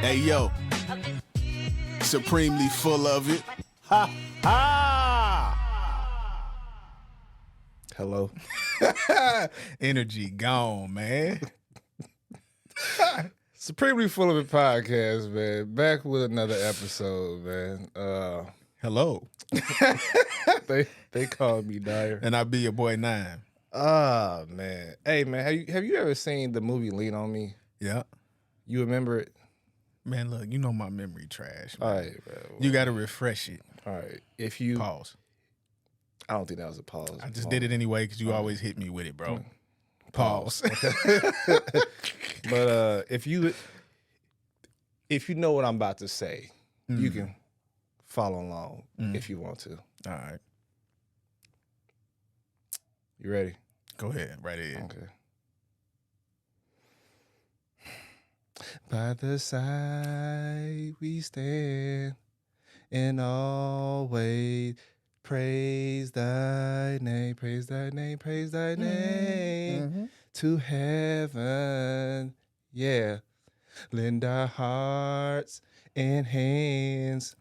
Hey, yo. Supremely full of it. Ha ha! Hello. Energy gone, man. Supremely Full of It podcast, man. Back with another episode, man. Hello. They called me Dyer. And I be your boy Nine. Ah, man. Hey, man, have you ever seen the movie Lean on Me? Yeah. You remember it? Man, look, you know my memory trash, man. All right, bro. You got to refresh it. All right. If you Pause. I don't think that was a pause. I just did it anyway because you always hit me with it, bro. Pause. But if you know what I'm about to say, you can follow along if you want to. All right. You ready? Go ahead. Right ahead. Okay. By the side we stand and always praise thy name, praise thy name, praise thy name to heaven. Yeah. Lend our hearts and hands.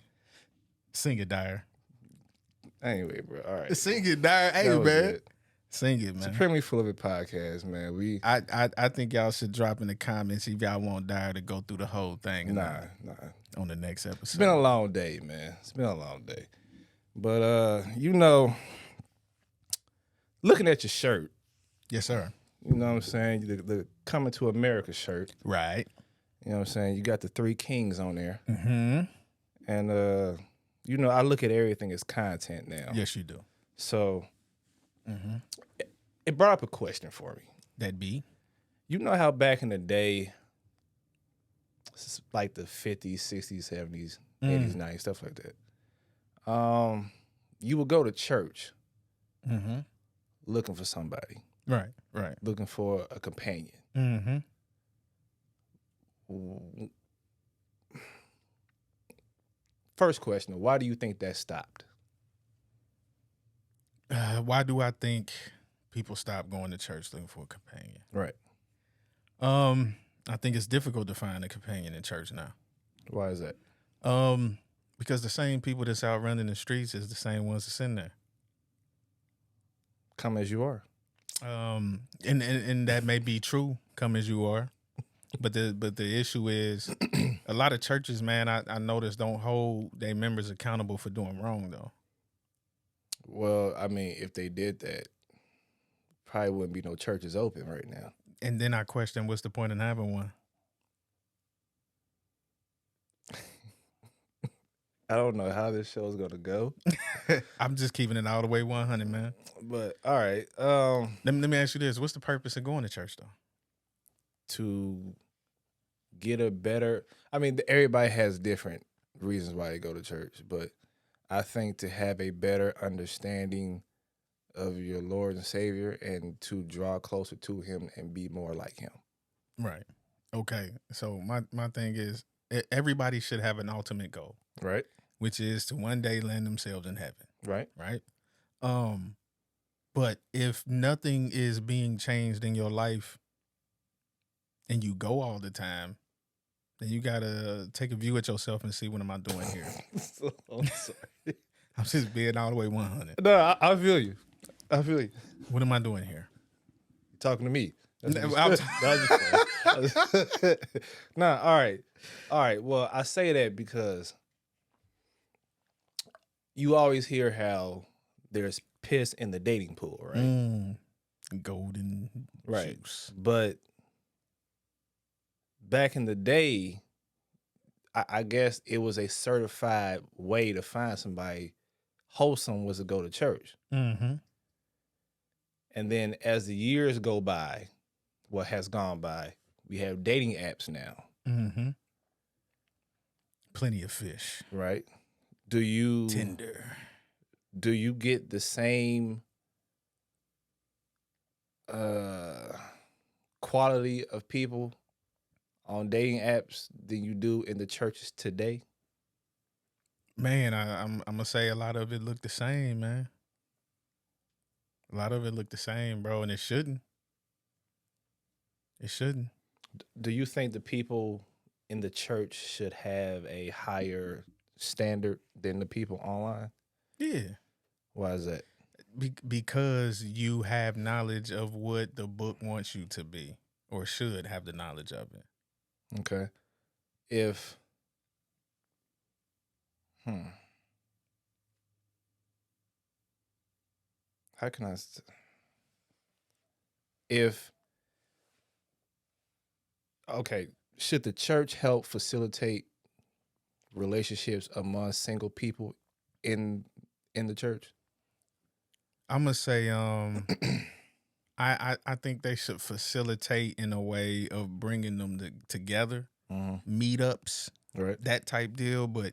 Sing it, Dyer. Anyway, bro. All right. Sing it, Dyer. Hey, That was man. it. Sing it, man. Supremely Full of It podcast, man. I think y'all should drop in the comments if y'all want Dyer to go through the whole thing. Nah. On the next episode. It's been a long day, man. It's been a long day. But looking at your shirt, Yes, sir. you know what I'm saying? The Coming to America shirt. Right. You know what I'm saying? You got the three kings on there. Mm-hmm. And I look at everything as content now. Yes, you do. So it brought up a question for me. That be? You know how back in the day, like the 50s, 60s, 70s, 80s, 90s, stuff like that. You would go to church looking for somebody. Right. Looking for a companion. Mm-hmm. First question, why do you think that stopped? Why do I think people stop going to church looking for a companion? Right. I think it's difficult to find a companion in church now. Why is that? Because the same people that's out running the streets is the same ones that's in there. Come as you are. And that may be true, come as you are. But the issue is a lot of churches, man, I notice don't hold their members accountable for doing wrong though. Well, I mean, if they did that, probably wouldn't be no churches open right now. And then I question, what's the point in having one? I don't know how this show's gonna go. I'm just keeping it all the way 100, man. But all right. Let me ask you this. What's the purpose of going to church though? To get a better, I mean, everybody has different reasons why they go to church, but I think to have a better understanding of your Lord and Savior and to draw closer to him and be more like him. Right. Okay. So my thing is everybody should have an ultimate goal. Right. Which is to one day land themselves in heaven. Right. Right. But if nothing is being changed in your life and you go all the time, then you gotta take a view at yourself and see, what am I doing here? I'm sorry. I'm just being all the way 100. No, I feel you. What am I doing here? You're talking to me. All right. Well, I say that because you always hear how there's piss in the dating pool, right? Golden juice. But back in the day, I guess it was a certified way to find somebody wholesome was to go to church. Mm-hmm. And then as the years go by, what has gone by, we have dating apps now. Mm-hmm. Plenty of fish. Right? Tinder. Do you get the same quality of people on dating apps than you do in the churches today? Man, I'm gonna say a lot of it look the same, man. A lot of it look the same, bro, and it shouldn't. It shouldn't. Do you think the people in the church should have a higher standard than the people online? Yeah. Why is that? Because you have knowledge of what the book wants you to be, or should have the knowledge of it. Okay. If how can I if okay, should the church help facilitate relationships among single people in the church? I'm gonna say, I think they should facilitate in a way of bringing them together, meetups, Right. that type deal. But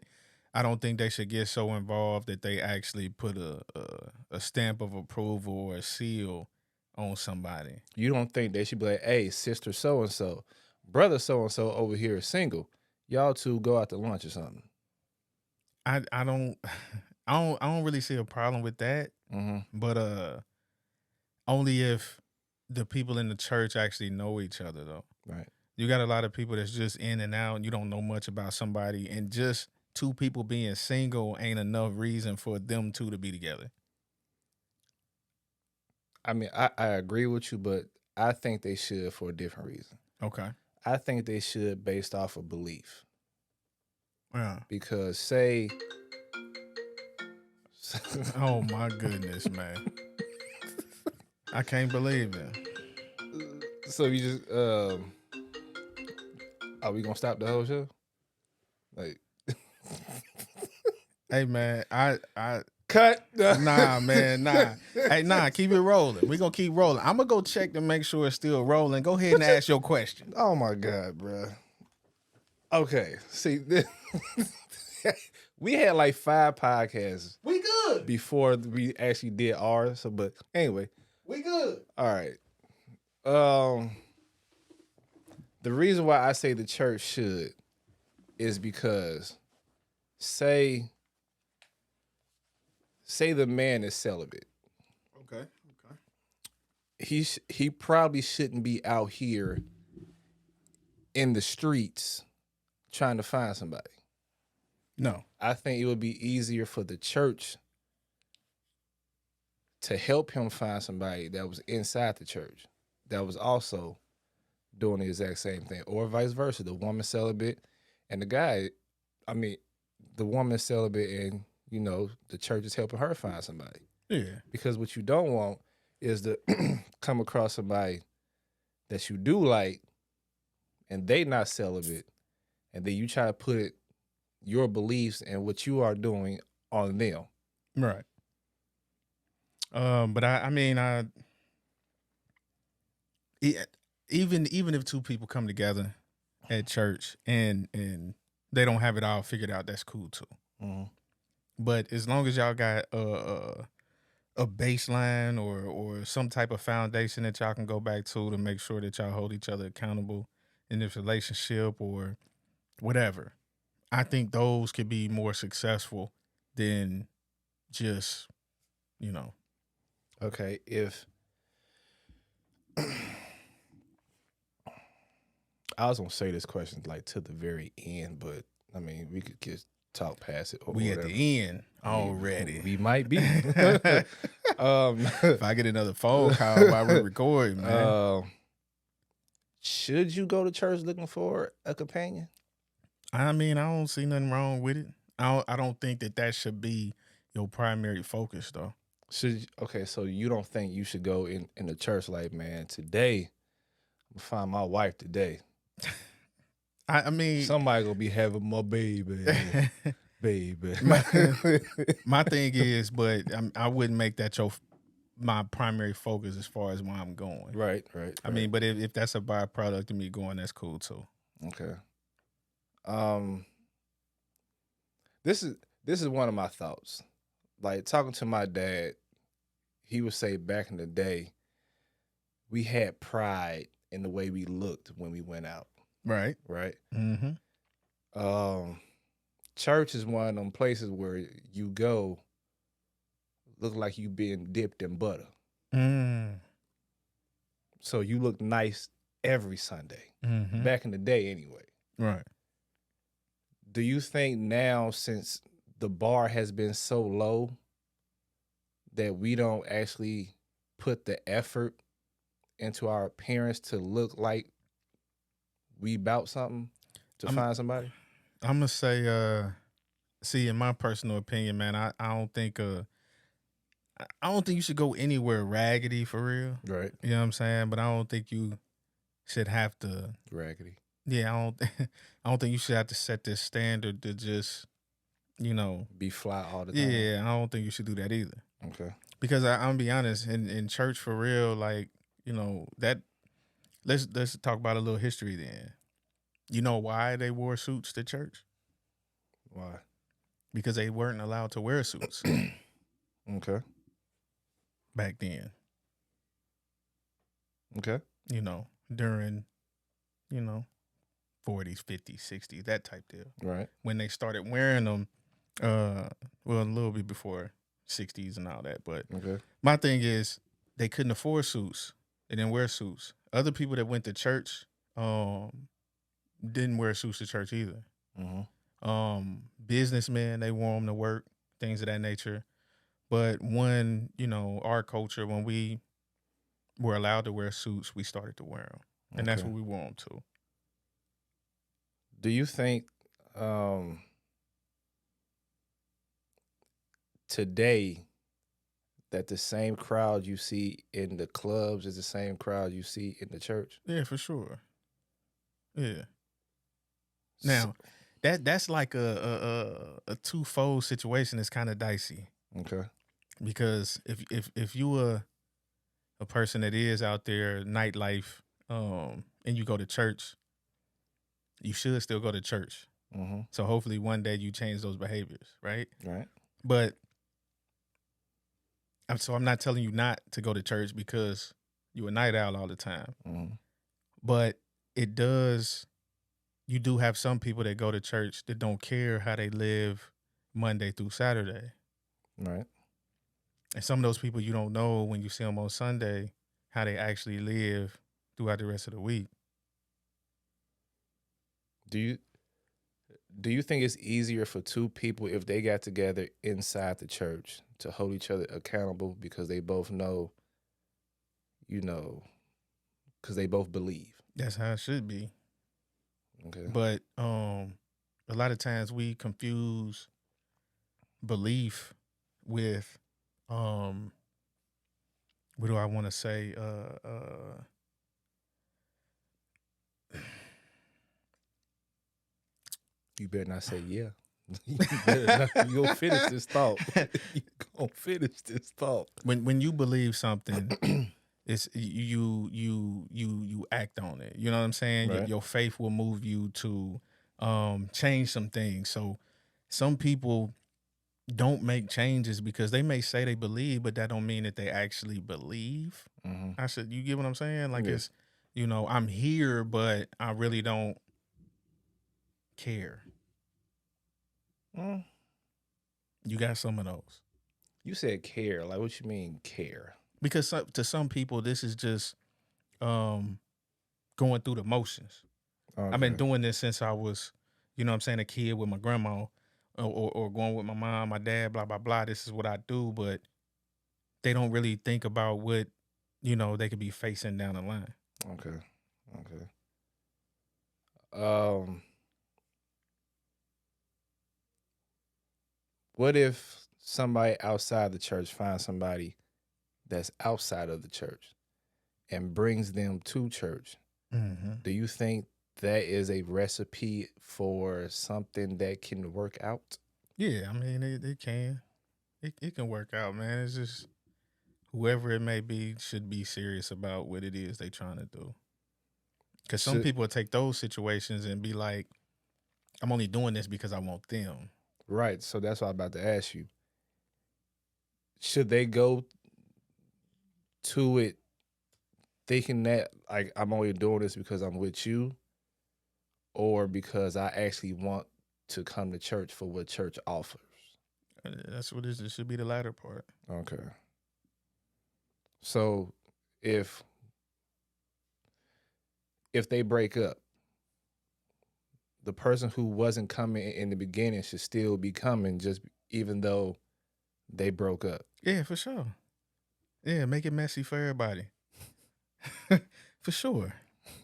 I don't think they should get so involved that they actually put a stamp of approval or a seal on somebody. You don't think they should be like, hey, sister so and so, brother so and so over here is single. Y'all two go out to lunch or something. I don't I don't really see a problem with that. But only if the people in the church actually know each other, though. Right. You got a lot of people that's just in and out, and you don't know much about somebody, and just two people being single ain't enough reason for them two to be together. I mean, I agree with you, but I think they should for a different reason. Okay. I think they should based off of belief. Yeah. Because say Oh my goodness, man. I can't believe it. so you just are we gonna stop the whole show? Like Hey man, I cut. nah, man, nah. Hey, nah, keep it rolling. We gonna keep rolling. I'm gonna go check to make sure it's still rolling. Go ahead and ask your question. Oh my God, bro. Okay, see, we had like 5 podcasts. We good. Before we actually did ours. So, but anyway, We good. all right. The reason why I say the church should is because say the man is celibate. Okay. He probably shouldn't be out here in the streets trying to find somebody. No. I think it would be easier for the church to help him find somebody that was inside the church that was also doing the exact same thing, or vice versa. The woman celibate and the guy, I mean, the woman celibate and, you know, the church is helping her find somebody. Yeah. Because what you don't want is to come across somebody that you do like and they not celibate, and then you try to put your beliefs and what you are doing on them. Right. But I mean, even if two people come together at church and they don't have it all figured out, that's cool too. But as long as y'all got a baseline or some type of foundation that y'all can go back to make sure that y'all hold each other accountable in this relationship or whatever, I think those could be more successful than just, you know. Okay, if I was gonna say this question like to the very end, but I mean we could just talk past it. Or We whatever. at the end already. We might be. If I get another phone call while we're recording, man. Should you go to church looking for a companion? I mean, I don't see nothing wrong with it. I don't think that should be your primary focus, though. Okay, so you don't think you should go in the church like, man, today I'm gonna find my wife today. I mean, somebody gonna be having my baby, baby. My thing is, but I wouldn't make that my primary focus as far as where I'm going. Right. I mean, but if that's a byproduct of me going, that's cool too. Okay. This is one of my thoughts. Like talking to my dad, he would say back in the day, we had pride in the way we looked when we went out. Right. Mm-hmm. Church is one of them places where you go look like you being dipped in butter. So you look nice every Sunday. Back in the day anyway. Right. Do you think now, since the bar has been so low, that we don't actually put the effort into our appearance to look like we bout something to I'm find somebody? I'm gonna say, see, in my personal opinion, man, I don't think you should go anywhere raggedy for real. Right. You know what I'm saying? But I don't think you should have to. Raggedy. Yeah, I don't think you should have to set this standard to just, you know. Be fly all the time. Yeah, I don't think you should do that either. Okay. Because I'm gonna be honest, in church for real, like, you know, that let's talk about a little history then. You know why they wore suits to church? Why? Because they weren't allowed to wear suits Okay. back then. Okay. You know, during, you know, 40s, 50s, 60s, that type deal. Right. When they started wearing them, well, a little bit before 60s and all that. But Okay. my thing is, they couldn't afford suits. They didn't wear suits. Other people that went to church didn't wear suits to church either. Businessmen, they wore them to work, things of that nature. But when, you know, our culture, when we were allowed to wear suits, we started to wear them. And that's Okay. what we wore them to. Do you think today that the same crowd you see in the clubs is the same crowd you see in the church? Yeah, for sure. Yeah. Now, that's like a twofold situation. It's kind of dicey Okay. because if you a person that is out there nightlife, and you go to church, you should still go to church. Mm-hmm. So hopefully one day you change those behaviors, right? Right. But I'm not telling you not to go to church because you're a night owl all the time. Mm-hmm. But it does. You do have some people that go to church that don't care how they live Monday through Saturday. Right. And some of those people you don't know when you see them on Sunday how they actually live throughout the rest of the week. Do you think it's easier for two people if they got together inside the church to hold each other accountable because they both know, because they both believe? That's how it should be. Okay. But a lot of times we confuse belief with what do I want to say? You better not say yeah. You better not. You gonna finish this thought. You gonna finish this thought. When you believe something, it's you act on it. You know what I'm saying? Right. Your faith will move you to change some things. So some people don't make changes because they may say they believe, but that don't mean that they actually believe. Mm-hmm. You get what I'm saying? Like Yeah. it's, I'm here, but I really don't care. Mm. You got some of those. You said care. Like, what you mean care? Because to some people, this is just going through the motions. Okay. I've been doing this since I was, a kid with my grandma or going with my mom, my dad, blah, blah, blah. This is what I do, but they don't really think about what, they could be facing down the line. Okay. What if somebody outside the church finds somebody that's outside of the church and brings them to church? Mm-hmm. Do you think that is a recipe for something that can work out? Yeah, I mean, it can. It can work out, man. It's just whoever it may be should be serious about what it is they trying to do. Because some people take those situations and be like, I'm only doing this because I want them. Right. So that's what I'm about to ask you. Should they go to it thinking that, like, I'm only doing this because I'm with you, or because I actually want to come to church for what church offers? That's what it should be, the latter part. Okay. So if they break up, the person who wasn't coming in the beginning should still be coming, just even though they broke up. Yeah, for sure. Yeah, make it messy for everybody. For sure.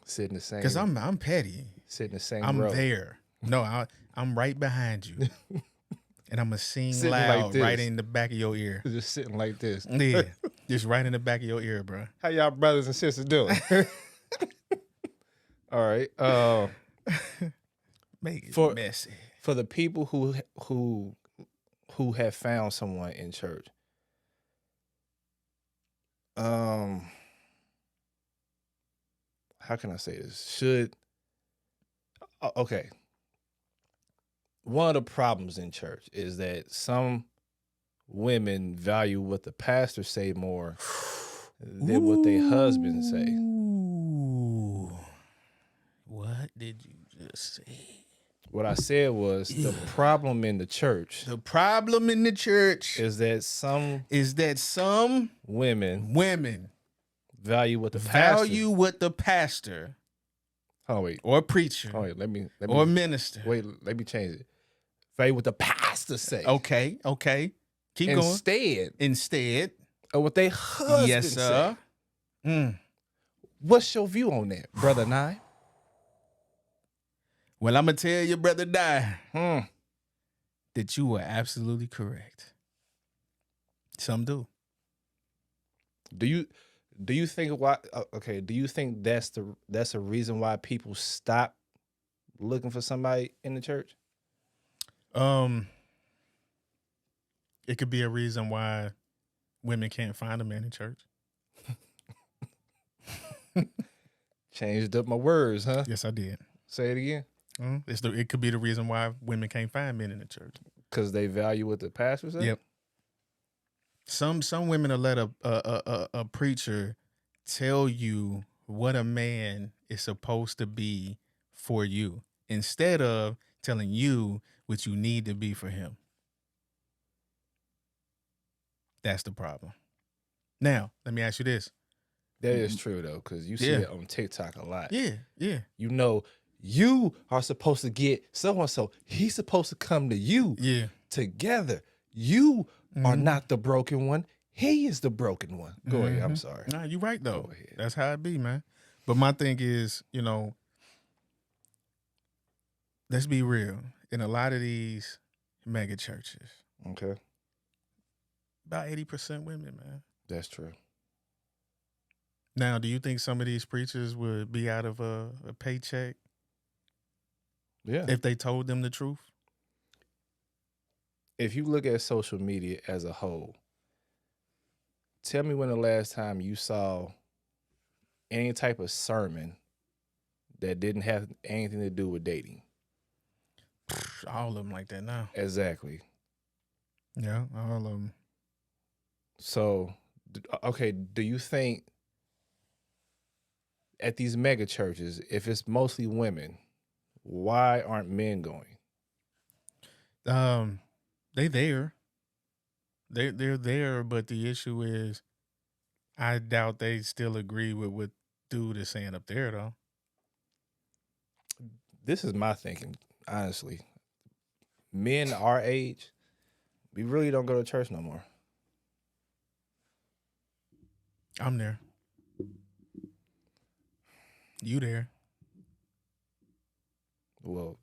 Sit in the same. Because I'm petty. Sit in the same I'm row. there. No, I'm right behind you. And I'm going to sing Sitting loud like this. right in the back of your ear. Just sitting like this. Yeah, just right in the back of your ear, bro. How y'all brothers and sisters doing? All right. Make it For- messy. For the people who have found someone in church, how can I say this? Okay. One of the problems in church is that some women value what the pastor say more than what their husbands say. Ooh. What did you just say? What I said was the problem in the church The problem in the church is that some women value what the pastor. what the pastor Oh wait. or preacher Oh wait. Let me. or minister. Wait. Let me change it. Value what the pastor say. Okay. Keep going. Instead. Of what they husband Yes, sir. say. What's your view on that, brother Nye? Well, I'm going to tell you, brother Di, that you were absolutely correct. Some do. Do you think why? Okay. Do you think that's a reason why people stop looking for somebody in the church? It could be a reason why women can't find a man in church. Changed up my words, huh? Yes, I did. Say it again. It could be the reason why women can't find men in the church. Because they value what the pastor said? Yep. Some women will let a preacher tell you what a man is supposed to be for you instead of telling you what you need to be for him. That's the problem. Now, let me ask you this. That is true though, because you see it on TikTok a lot. Yeah. You know, you are supposed to get so and so. He's supposed to come to you. Yeah. Together. You are not the broken one. He is the broken one. Go ahead. I'm sorry. Nah, you right though. Go ahead. That's how it be, man. But my thing is, let's be real. In a lot of these mega churches, Okay. about 80% women, man. That's true. Now, do you think some of these preachers would be out of a paycheck Yeah. if they told them the truth? If you look at social media as a whole, tell me when the last time you saw any type of sermon that didn't have anything to do with dating. All of them like that now. Exactly. Yeah, all of them. So, okay, do you think at these mega churches, if it's mostly women, why aren't men going? They there. They're there, but the issue is I doubt they still agree with what dude is saying up there though. This is my thinking, honestly. Men our age, we really don't go to church no more. I'm there. You there. Well,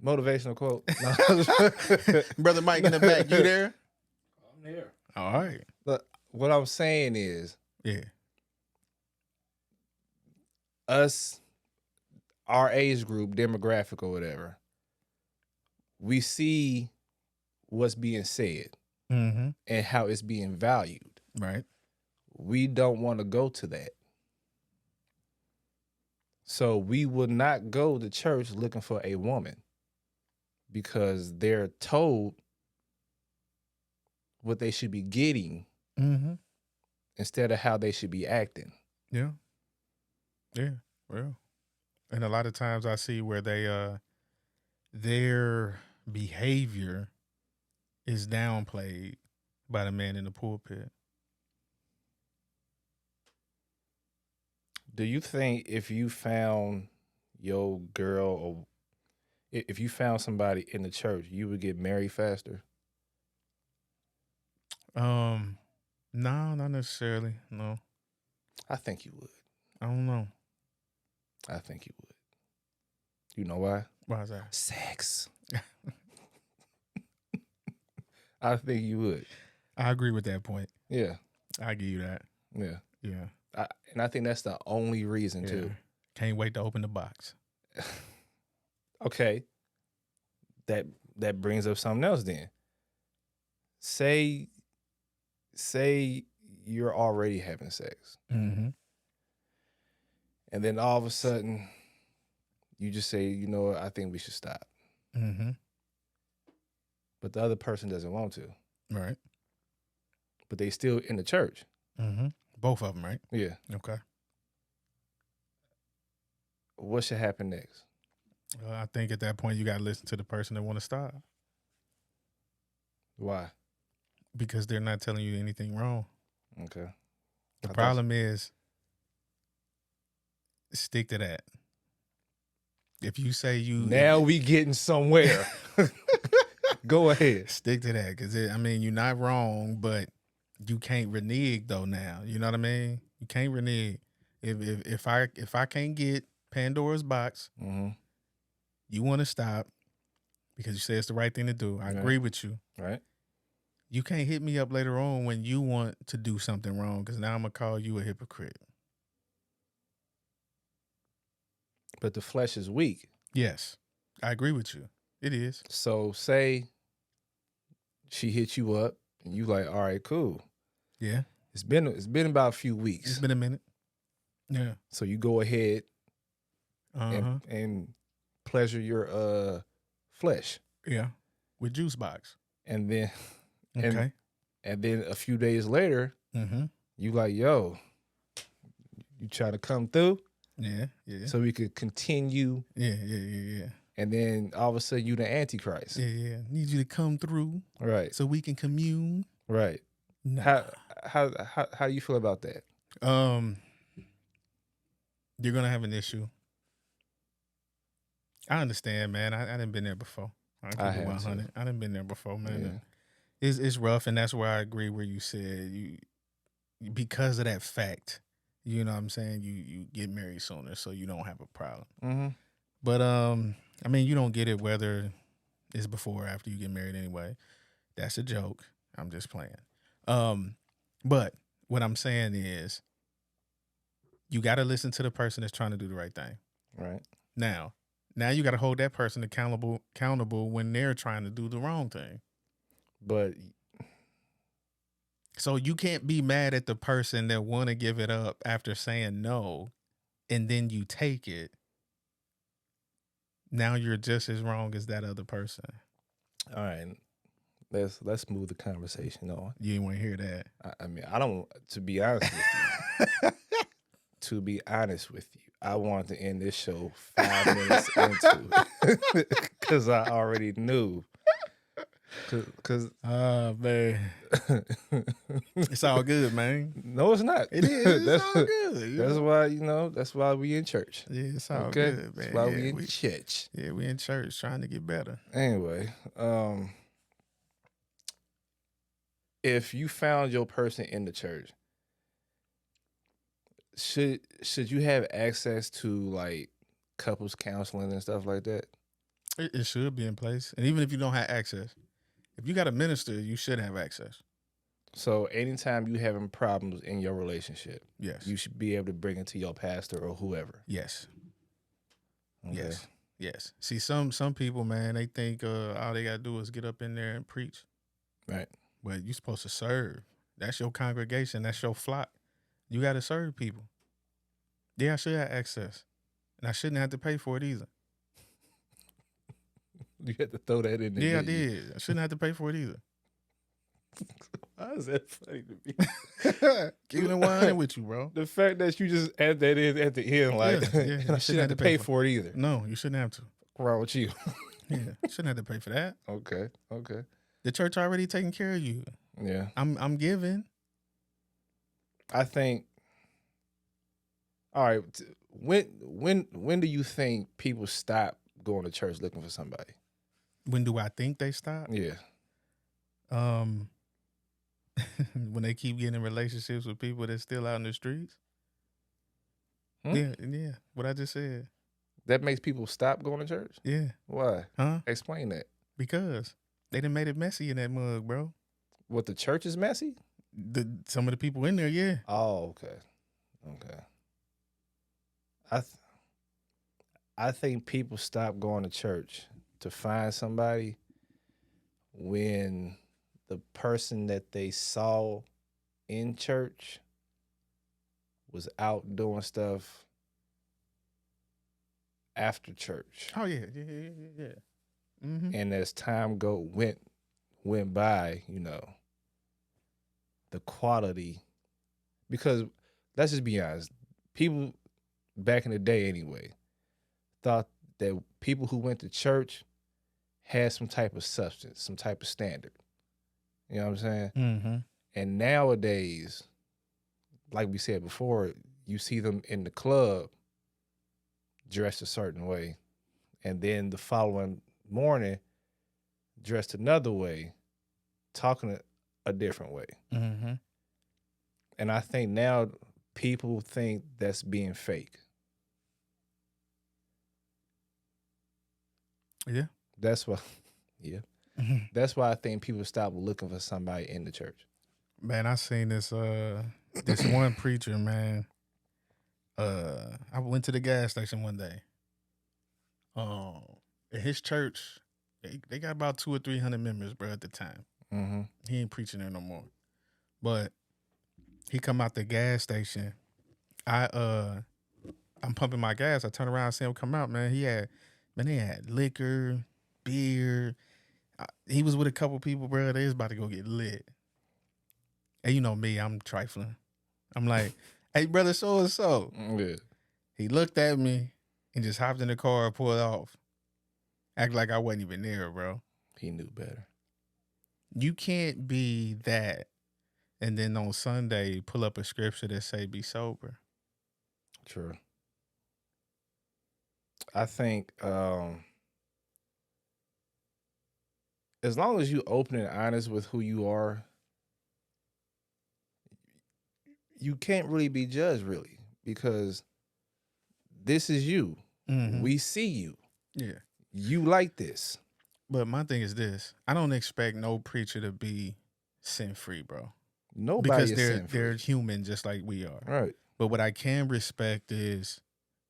motivational quote. No. Brother Mike in the back, you there? I'm there. All right. But what I'm saying is, Yeah. us, our age group, demographic or whatever, we see what's being said Mm-hmm. and how it's being valued. Right. We don't want to go to that. So we will not go to church looking for a woman because they're told what they should be getting instead of how they should be acting. Yeah. Yeah. Well. And a lot of times I see where they their behavior is downplayed by the man in the pulpit. Do you think if you found your girl or if you found somebody in the church, you would get married faster? No, not necessarily. No, I think you would. I don't know. I think you would. You know why? Why is that? Sex. I think you would. I agree with that point. Yeah. I give you that. Yeah. Yeah. And I think that's the only reason Yeah. too. Can't wait to open the box. Okay. That brings up something else then. Say you're already having sex. Mm-hmm. And then all of a sudden you just say, you know what, I think we should stop. Mm-hmm. But the other person doesn't want to. Right. But they still in the church. Mm-hmm. Both of them, right? Yeah. Okay. What should happen next? I think at that point you got to listen to the person that want to stop Why? because they're not telling you anything wrong. Okay. The problem is stick to that. If you say you now we getting somewhere. Go ahead. Stick to that because you're not wrong, but you can't renege though. Now you know what I mean. You can't renege. If I can't get Pandora's box, Mm-hmm. you want to stop because you say it's the right thing to do. I agree with you. Right. You can't hit me up later on when you want to do something wrong because now I'm gonna call you a hypocrite. But the flesh is weak. Yes, I agree with you. It is. So say she hit you up and you like, all right, cool. Yeah. It's been about a few weeks. It's been a minute. Yeah. So you go ahead Uh-huh. and pleasure your flesh. Yeah. With juice box. And then Okay. and then a few days later, Mm-hmm. you like, yo, you try to come through? Yeah. Yeah. So we could continue. Yeah. And then all of a sudden you the Antichrist. Yeah. Need you to come through Right. so we can commune. Right. Nah. How do you feel about that? You're gonna have an issue. I understand, man. I done been there before. I have 100. I done been there before, man. Yeah. It's rough, and that's where I agree where you said you because of that fact, you know what I'm saying, you get married sooner, so you don't have a problem. Mm-hmm. But you don't get it whether it's before or after you get married anyway. That's a joke. I'm just playing. But what I'm saying is you got to listen to the person that's trying to do the right thing. Right. Now you got to hold that person accountable when they're trying to do the wrong thing. But so you can't be mad at the person that want to give it up after saying no, and then you take it. Now you're just as wrong as that other person. all right, let's move the conversation on. You didn't want to hear that. I don't. To be honest with you, I wanted to end this show 5 minutes into it because I already knew. Cause Oh man, it's all good, man. No, it's not. It is. It's all good. That's why we in church. Yeah, it's all Okay, good, man. that's why we in church. Yeah, we in church trying to get better. Anyway, if you found your person in the church, should you have access to like couples counseling and stuff like that? It should be in place, and even if you don't have access, if you got a minister, you should have access. So anytime you having problems in your relationship, Yes, you should be able to bring it to your pastor or whoever. Yes. Okay. Yes. See, some people, man, they think all they gotta do is get up in there and preach. Right. But you're supposed to serve. That's your congregation. That's your flock. You got to serve people. Yeah, I should have access, and I shouldn't have to pay for it either. You had to throw that in there. Yeah, I did. I shouldn't have to pay for it either. Why is that funny to me? Keeping it 100 with you, bro. The fact that you just add that in at the end, like, yeah, I shouldn't have to pay for it either. No, you shouldn't have to. What's wrong with you? Yeah, shouldn't have to pay for that. Okay. The church already taking care of you. Yeah. I'm giving. I think. All right. When do you think people stop going to church looking for somebody? When do I think they stop? Yeah. Um, when they keep getting in relationships with people that's still out in the streets. Hmm? Yeah. What I just said. That makes people stop going to church? Yeah. Why? Huh? Explain that. Because they done made it messy in that mug, bro. What, the church is messy? Some of the people in there, yeah. Oh, okay. Okay. I think people stop going to church to find somebody when the person that they saw in church was out doing stuff after church. Oh yeah. Mm-hmm. And as time went by, the quality, because let's just be honest, people back in the day anyway thought that people who went to church had some type of substance, some type of standard. You know what I'm saying? Mm-hmm. And nowadays, like we said before, you see them in the club dressed a certain way, and then the following morning dressed another way, talking a different way. Mm-hmm. And I think now people think that's being fake. Yeah. That's why, yeah. Mm-hmm. That's why I think people stop looking for somebody in the church. Man, I seen this this one preacher, man. I went to the gas station one day. At his church, they got about 200 or 300 members, bro, at the time. Mm-hmm. He ain't preaching there no more. But he come out the gas station. I'm pumping my gas. I turn around and see him come out, man. They had liquor, beer. He was with a couple people, bro. They was about to go get lit. And you know me, I'm trifling. I'm like, hey, brother, so and so. Yeah. He looked at me and just hopped in the car and pulled off. Act like I wasn't even there, bro. He knew better. You can't be that and then on Sunday pull up a scripture that say be sober. True. I think as long as you open and honest with who you are, you can't really be judged, really, because this is you. Mm-hmm. We see you. Yeah. You like this. But my thing is this. I don't expect no preacher to be sin-free, bro. Nobody Because is sin-free. they're human just like we are. Right. But what I can respect is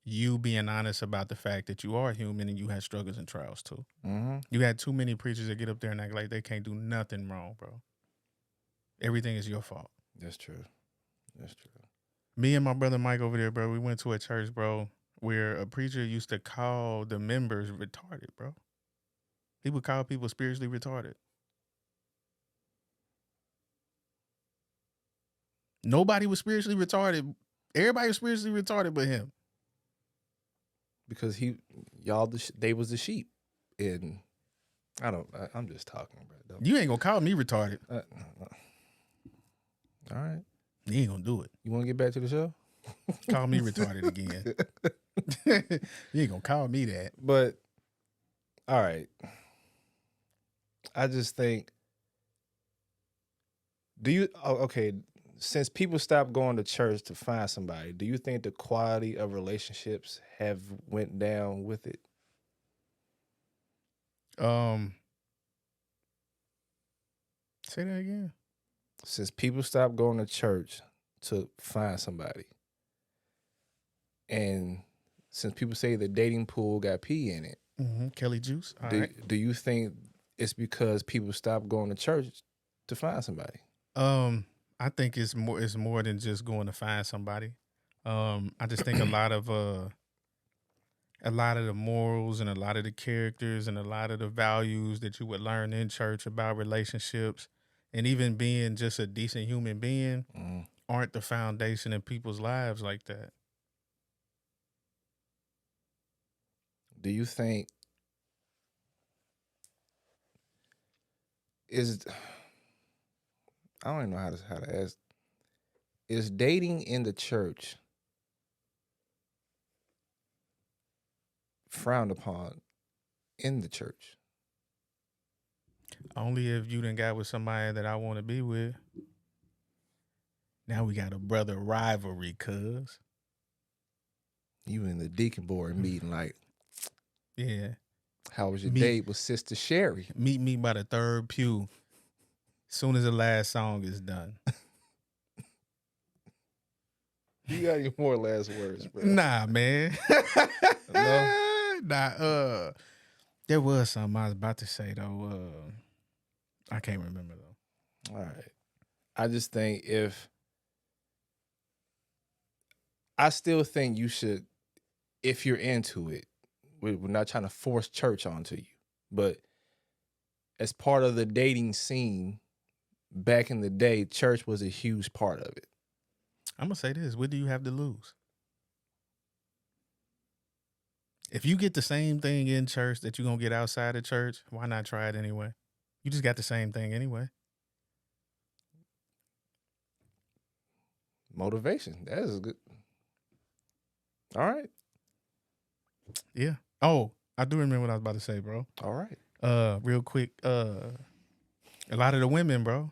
you being honest about the fact that you are human and you had struggles and trials too. Mm-hmm. You had too many preachers that get up there and act like they can't do nothing wrong, bro. Everything is your fault. That's true. That's true. Me and my brother Mike over there, bro, we went to a church, bro, where a preacher used to call the members retarded, bro. He would call people spiritually retarded. Nobody was spiritually retarded. Everybody was spiritually retarded but him. Because they was the sheep, and I'm just talking, bro. You ain't gonna call me retarded. All right. You ain't gonna do it. You want to get back to the show? Call me retarded again. You ain't gonna call me that. But all right. I just think, since people stop going to church to find somebody, do you think the quality of relationships have went down with it? Say that again. Since people stopped going to church to find somebody, and since people say the dating pool got pee in it, Kelly Juice. Do you think it's because people stopped going to church to find somebody? I think it's more than just going to find somebody. I just think a lot of the morals and a lot of the characters and a lot of the values that you would learn in church about relationships and even being just a decent human being aren't the foundation in people's lives like that. Do you think I don't even know how to ask. Is dating in the church frowned upon in the church. Only if you done got with somebody that I want to be with. Now we got a brother rivalry, cuz. You in the deacon board meeting, like, Yeah. how was your date with Sister Sherry? Meet me by the third pew. Soon as the last song is done. You got any more last words, bro? Nah, man. No? Nah, there was something I was about to say though. I can't remember though. All right. I just think I still think you should, if you're into it, we're not trying to force church onto you, but as part of the dating scene back in the day, church was a huge part of it. I'm gonna say this: what do you have to lose? If you get the same thing in church that you're gonna get outside of church, why not try it anyway? You just got the same thing anyway. Motivation. That is good. All right. Yeah. Oh, I do remember what I was about to say, bro. All right. Real quick. A lot of the women, bro.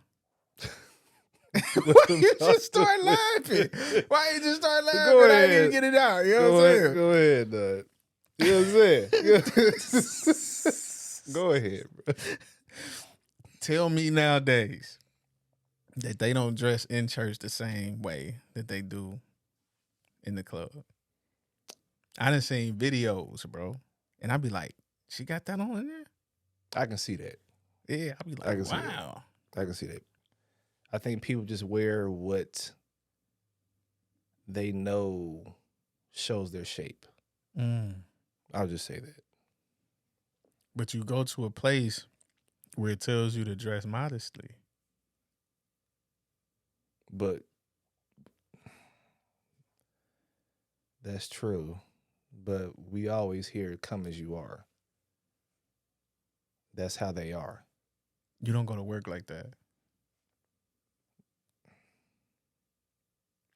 Why you just start laughing? Why you just start laughing? Go I ahead. didn't get it out. You know what I'm saying? Go ahead, Dud. You know what I'm saying? Go ahead, bro. Tell me nowadays that they don't dress in church the same way that they do in the club. I done seen videos, bro, and I be like, she got that on in there? I can see that. Yeah, I be I like, can see that. wow. I can see that. I think people just wear what they know shows their shape. I'll just say that. But you go to a place where it tells you to dress modestly. But that's true. But we always hear come as you are. That's how they are. You don't go to work like that.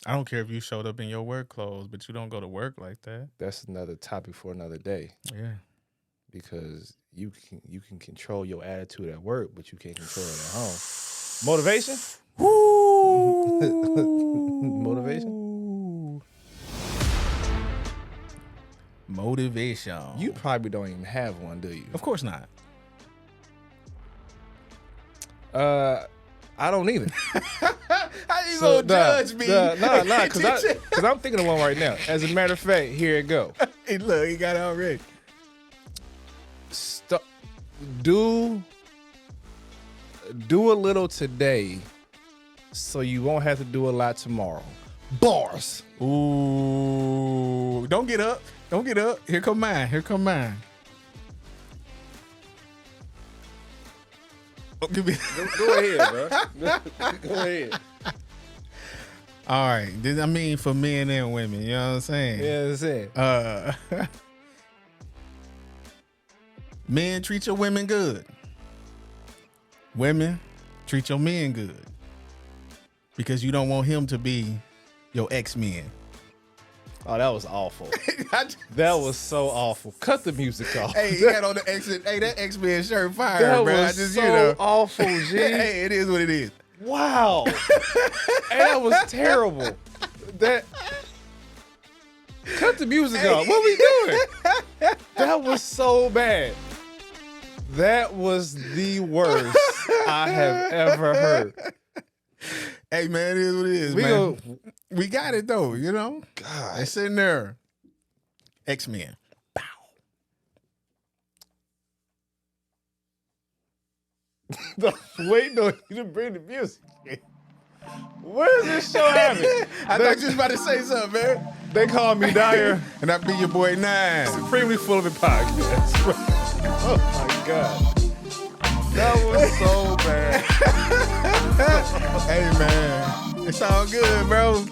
I don't care if you showed up in your work clothes, but you don't go to work like that. That's another topic for another day. Yeah. Because you can control your attitude at work, but you can't control it at home. Motivation? Motivation? Motivation. You probably don't even have one, do you? Of course not. I don't either. How you gonna judge me? Nah, because I'm thinking of one right now. As a matter of fact, here it go. Hey, look, he got it already. Do a little today so you won't have to do a lot tomorrow. Bars. Ooh. Don't get up. Don't get up. Here come mine. Oh, give me. Go ahead, bro. Go ahead. All right. I mean, for men and women, you know what I'm saying? Yeah, that's it. Men, treat your women good. Women, treat your men good. Because you don't want him to be your ex-men. Oh, that was awful. That was so awful. Cut the music off. Hey, he got on the exit. Hey, that X-Men shirt fire, that bro. was so awful, G. Hey, it is what it is. Wow. Hey, that was terrible. Cut the music off. What we doing? That was so bad. That was the worst I have ever heard. Hey, man, it is what it is, man. We got it, though, you know? God. It's in there. X-Men. Bow. Waiting on you to bring the music. Where's this show happening? I thought you was about to say something, man. They call me Dyer. And I be your boy Nine. Supremely Full of It podcast. Oh, my God. That was so bad. Hey, man. It's all good, bro.